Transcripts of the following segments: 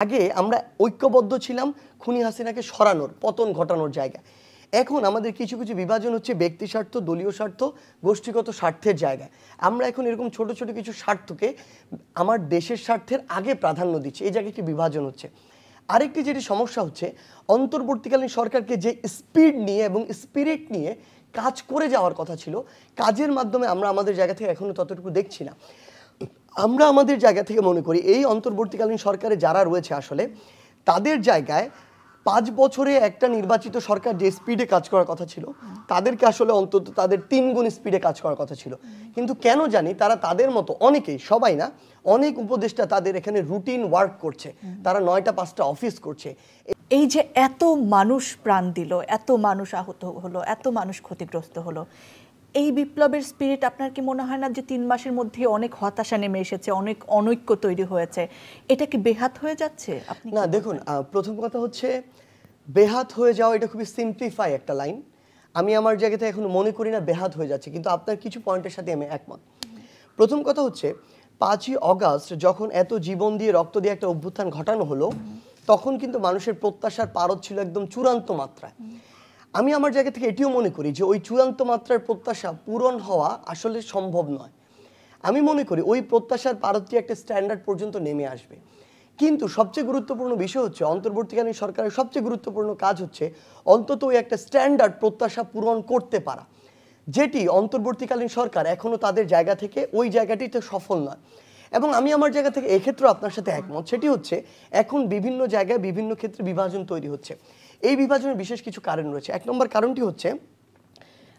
আগে আমরা ঐক্যবদ্ধ ছিলাম খুনি হাসিনাকে সরানোর পতন ঘটানোর জায়গা। এখন আমাদের কিছু কিছু বিভাজন হচ্ছে ব্যক্তি স্বার্থ, দলীয় স্বার্থ, গোষ্ঠীগত স্বার্থের জায়গায়। আমরা এখন এরকম ছোট ছোট কিছু স্বার্থকে আমার দেশের স্বার্থের আগে প্রাধান্য দিচ্ছি। এই জায়গায় একটি বিভাজন হচ্ছে। আরেকটি যেটি সমস্যা হচ্ছে, অন্তর্বর্তীকালীন সরকারকে যে স্পিড নিয়ে এবং স্পিরিট নিয়ে কাজ করে যাওয়ার কথা ছিল, কাজের মাধ্যমে আমরা আমাদের জায়গা থেকে এখনো ততটুকু দেখছি না। আমরা আমাদের জায়গা থেকে মনে করি এই অন্তর্বর্তীকালীন সরকারে যারা রয়েছে আসলে তাদের জায়গায় 5 বছরে একটা নির্বাচিত সরকার যে স্পিডে কাজ করার কথা ছিল, তাদেরকে আসলে অন্তত তাদের 3 গুণ স্পিডে কাজ করার কথা ছিল। কিন্তু কেন জানি তারা তাদের মতো অনেকেই, সবাই না, অনেক উপদেষ্টা তাদের এখানে রুটিন ওয়ার্ক করছে, তারা 9টা 5টা অফিস করছে। এই যে এত মানুষ প্রাণ দিল, এত মানুষ আহত হলো, এত মানুষ ক্ষতিগ্রস্ত হলো, এই বিপ্লবের স্পিরিট আপনার কি মনে হয় না যে 3 মাসের মধ্যে অনেক হতাশা নেমে এসেছে, অনেক অনৈক্য তৈরি হয়েছে, এটা কি বেহাত হয়ে যাচ্ছে? আপনি না দেখুন, প্রথম কথা হচ্ছে বেহাত হয়ে যাওয়া এটা খুবই সিম্পলিফাই একটা লাইন। আমি আমার জায়গাতে এখন মনে করি না বেহাত হয়ে যাচ্ছে, কিন্তু আপনার কিছু পয়েন্টের সাথে আমি একমত। প্রথম কথা হচ্ছে 5ই অগাস্ট যখন এত জীবন দিয়ে রক্ত দিয়ে একটা অভ্যুত্থান ঘটানো হলো, তখন কিন্তু মানুষের প্রত্যাশার পারদ ছিল একদম চূড়ান্ত মাত্রায়। আমি আমার জায়গা থেকে এটিও মনে করি যে ওই চূড়ান্ত মাত্রার প্রত্যাশা পূরণ হওয়া আসলে সম্ভব নয়। আমি মনে করি ওই প্রত্যাশার পারদটি একটা স্ট্যান্ডার্ড পর্যন্ত নেমে আসবে। কিন্তু সবচেয়ে গুরুত্বপূর্ণ বিষয় হচ্ছে অন্তর্বর্তীকালীন সরকারের সবচেয়ে গুরুত্বপূর্ণ কাজ হচ্ছে অন্তত ওই একটা স্ট্যান্ডার্ড প্রত্যাশা পূরণ করতে পারা, যেটি অন্তর্বর্তীকালীন সরকার এখনো তাদের জায়গা থেকে ওই জায়গাটিতে সফল নয়। এবং আমি আমার জায়গা থেকে এক্ষেত্রে আপনার সাথে একমত। সেটি হচ্ছে এখন বিভিন্ন জায়গায় বিভিন্ন ক্ষেত্রে বিভাজন তৈরি হচ্ছে। এই বিভাজনের বিশেষ কিছু কারণ রয়েছে। 1 নম্বর কারণটি হচ্ছে,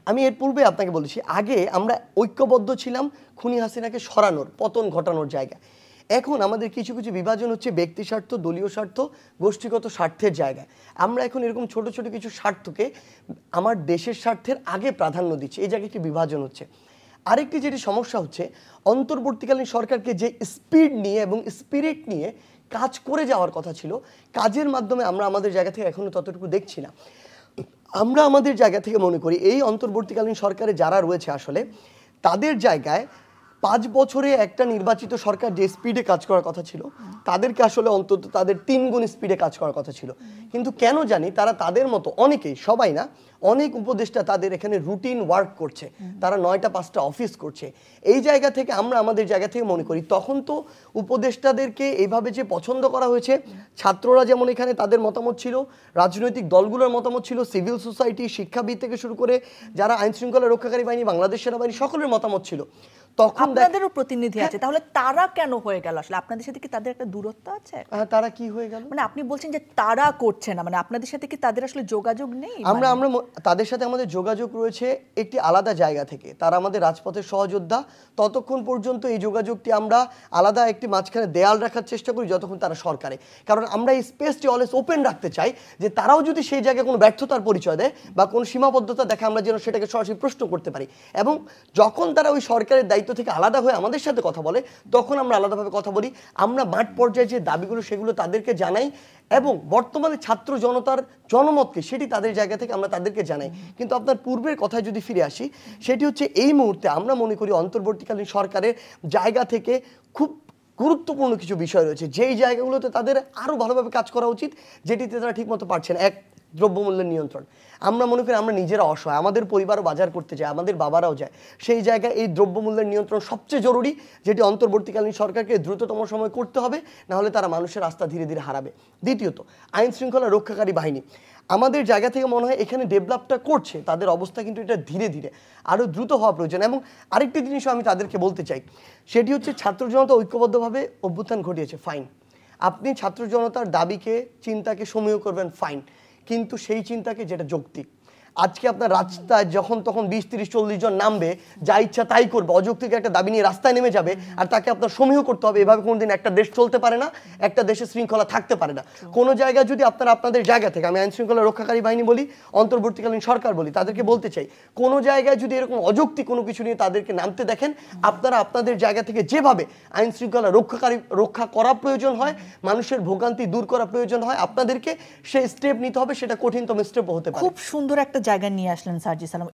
আমি এর পূর্বে আপনাকে বলেছি, আগে আমরা ঐক্যবদ্ধ ছিলাম খুনি হাসিনাকে সরানোর পতন ঘটানোর জায়গায়। এখন আমাদের কিছু কিছু বিভাজন হচ্ছে ব্যক্তি স্বার্থ, দলীয় স্বার্থ, গোষ্ঠীগত স্বার্থের জায়গায়। আমরা এখন এরকম ছোট ছোট কিছু স্বার্থকে আমার দেশের স্বার্থের আগে প্রাধান্য দিচ্ছি। এই জায়গায় একটি বিভাজন হচ্ছে। আরেকটি যেটি সমস্যা হচ্ছে, অন্তর্বর্তীকালীন সরকারকে যে স্পিড নিয়ে এবং স্পিরিট নিয়ে কাজ করে যাওয়ার কথা ছিল, কাজের মাধ্যমে আমরা আমাদের জায়গা থেকে এখনো ততটুকু দেখছি না। আমরা আমাদের জায়গা থেকে মনে করি এই অন্তর্বর্তীকালীন সরকারে যারা রয়েছে আসলে তাদের জায়গায় 5 বছরে একটা নির্বাচিত সরকার যে স্পিডে কাজ করার কথা ছিল, তাদেরকে আসলে অন্তত তাদের 3 গুণ স্পিডে কাজ করার কথা ছিল। কিন্তু কেন জানি তারা তাদের মতো অনেকেই, সবাই না, অনেক উপদেষ্টা তাদের এখানে রুটিন ওয়ার্ক করছে, তারা 9টা 5টা অফিস করছে। এই জায়গা থেকে আমরা আমাদের জায়গা থেকে মনে করি তখন তো উপদেষ্টাদেরকে এইভাবে যে পছন্দ করা হয়েছে, ছাত্ররা যেমন এখানে তাদের মতামত ছিল, রাজনৈতিক দলগুলোর মতামত ছিল, সিভিল সোসাইটি, শিক্ষাবিদ থেকে শুরু করে যারা আইন শৃঙ্খলা রক্ষাকারী বাহিনী, বাংলাদেশ সেনাবাহিনী, সকলের মতামত ছিল। তখন আপনাদেরও প্রতিনিধি আছে, তাহলে তারা কেন হয়ে গেল? আসলে আপনাদের সাথে কি তাদের একটা দূরত্ব আছে? তারা কি হয়ে গেল? মানে আপনি বলছেন যে তারা করছে না, মানে আপনাদের সাথে কি তাদের আসলে যোগাযোগ নেই? আমরা তাদের সাথে আমাদের যোগাযোগ রয়েছে একটি আলাদা জায়গা থেকে। তারা আমাদের রাজপথের সহযোদ্ধা। ততক্ষণ পর্যন্ত এই যোগাযোগটি আমরা আলাদা একটি মাঝখানে দেয়াল রাখার চেষ্টা করি যতক্ষণ তারা সরকারে, কারণ আমরা এই স্পেসটি অলওয়েজ ওপেন রাখতে চাই যে তারাও যদি সেই জায়গায় কোনো ব্যর্থতার পরিচয় দেয় বা কোনো সীমাবদ্ধতা দেখে, আমরা যেন সেটাকে সরাসরি প্রশ্ন করতে পারি। এবং যখন তারা ওই সরকারের দায়িত্ব থেকে আলাদা হয়ে আমাদের সাথে কথা বলে, তখন আমরা আলাদাভাবে কথা বলি। আমরা মাঠ পর্যায়ে যে দাবিগুলো সেগুলো তাদেরকে জানাই, এবং বর্তমানে ছাত্র জনতার জনমতকে সেটি তাদের জায়গা থেকে আমরা তাদেরকে জানাই। কিন্তু আপনার পূর্বের কথায় যদি ফিরে আসি, সেটি হচ্ছে এই মুহূর্তে আমরা মনে করি অন্তর্বর্তীকালীন সরকারের জায়গা থেকে খুব গুরুত্বপূর্ণ কিছু বিষয় রয়েছে, যেই জায়গাগুলোতে তাদের আরও ভালোভাবে কাজ করা উচিত, যেটিতে তারা ঠিকমতো পারছে না। 1, দ্রব্যমূল্যের নিয়ন্ত্রণ। আমরা মনে করি আমরা নিজেরা অসহায়, আমাদের পরিবারও বাজার করতে যায়, আমাদের বাবারাও যায়, সেই জায়গায় এই দ্রব্যমূল্যের নিয়ন্ত্রণ সবচেয়ে জরুরি, যেটি অন্তর্বর্তীকালীন সরকারকে দ্রুততম সময় করতে হবে, নাহলে তারা মানুষের আস্থা ধীরে ধীরে হারাবে। দ্বিতীয়ত, আইন শৃঙ্খলা রক্ষাকারী বাহিনী আমাদের জায়গা থেকে মনে হয় এখানে ডেভেলপটা করছে, তাদের অবস্থা কিন্তু এটা ধীরে ধীরে আরও দ্রুত হওয়া প্রয়োজন। এবং আরেকটি জিনিসও আমি তাদেরকে বলতে চাই, সেটি হচ্ছে ছাত্র জনতা ঐক্যবদ্ধভাবে অভ্যুত্থান ঘটিয়েছে, ফাইন। আপনি ছাত্র জনতার দাবিকে, চিন্তাকে সমীহ করবেন, ফাইন, কিন্তু সেই চিন্তাকে যেটা যৌক্তিক। আজকে আপনার রাস্তায় যখন তখন 20, 30, 40 জন নামবে, যা ইচ্ছা তাই করবে, অযৌক্তিক একটা দাবি নিয়ে রাস্তায় নেমে যাবে, আর তাকে আপনার সমীহ করতে হবে, এভাবে কোনোদিন একটা দেশ চলতে পারে না, একটা দেশে শৃঙ্খলা থাকতে পারে না। কোনো জায়গায় যদি আপনারা আপনাদের জায়গা থেকে, আমি আইন শৃঙ্খলা রক্ষাকারী বাহিনী বলি, অন্তর্বর্তীকালীন সরকার বলি, তাদেরকে বলতে চাই, কোনো জায়গায় যদি এরকম অযৌক্তিক কোনো কিছু নিয়ে তাদেরকে নামতে দেখেন, আপনারা আপনাদের জায়গা থেকে যেভাবে আইন শৃঙ্খলা রক্ষা করা প্রয়োজন হয়, মানুষের ভোগান্তি দূর করা প্রয়োজন হয়, আপনাদেরকে সেই স্টেপ নিতে হবে, সেটা কঠিনতম স্টেপও হতে পারে। খুব সুন্দর একটা জায়গা নিয়ে আসলেন সার্জিস আলম।